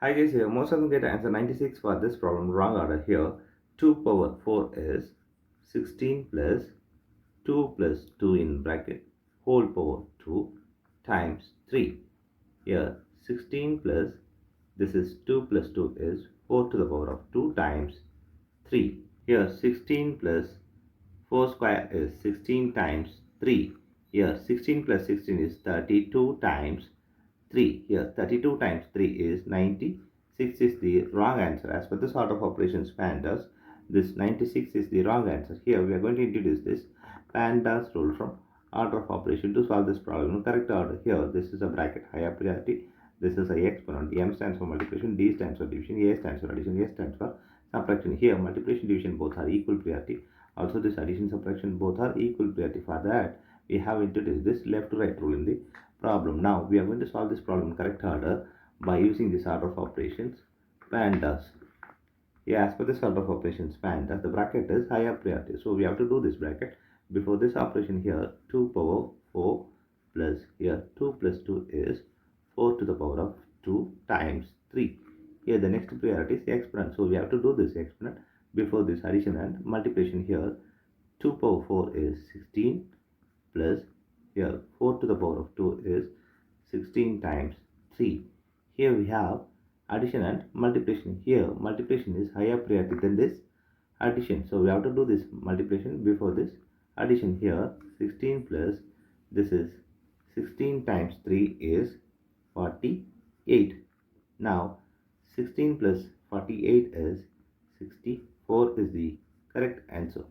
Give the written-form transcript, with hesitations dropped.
Hi guys, here most of them get answer 96 for this problem. Wrong order here. 2 power 4 is 16 plus 2 plus 2 in bracket whole power 2 times 3. Here 16 plus this is 2 plus 2 is 4 to the power of 2 times 3. Here 16 plus 4 square is 16 times 3. Here 16 plus 16 is 32 times 3. Here 32 times 3 is 96 is the wrong answer. As per this order of operations PEMDAS, this 96 is the wrong answer. Here we are going to introduce this PEMDAS rule from order of operation to solve this problem in correct order. Here this is a bracket higher priority. This is a exponent. M stands for multiplication, D stands for division, A stands for addition, S stands for subtraction. Here multiplication division both are equal priority. Also this addition subtraction both are equal priority. For that we have introduced this left to right rule in the problem. Now we are going to solve this problem in correct order by using this order of operations PEMDAS. Yeah, as per this order of operations PEMDAS, the bracket is higher priority. So we have to do this bracket. Before this operation here, 2 power 4 plus here 2 plus 2 is 4 to the power of 2 times 3. Here the next priority is exponent. So we have to do this exponent before this addition and multiplication here. 2 power 4 is 16 plus here 4 to the power of 2 is 16 times 3. Here we have addition and multiplication. Here multiplication is higher priority than this addition. So we have to do this multiplication before this addition. Here 16 plus this is 16 times 3 is 48. Now 16 plus 48 is 64 is the correct answer.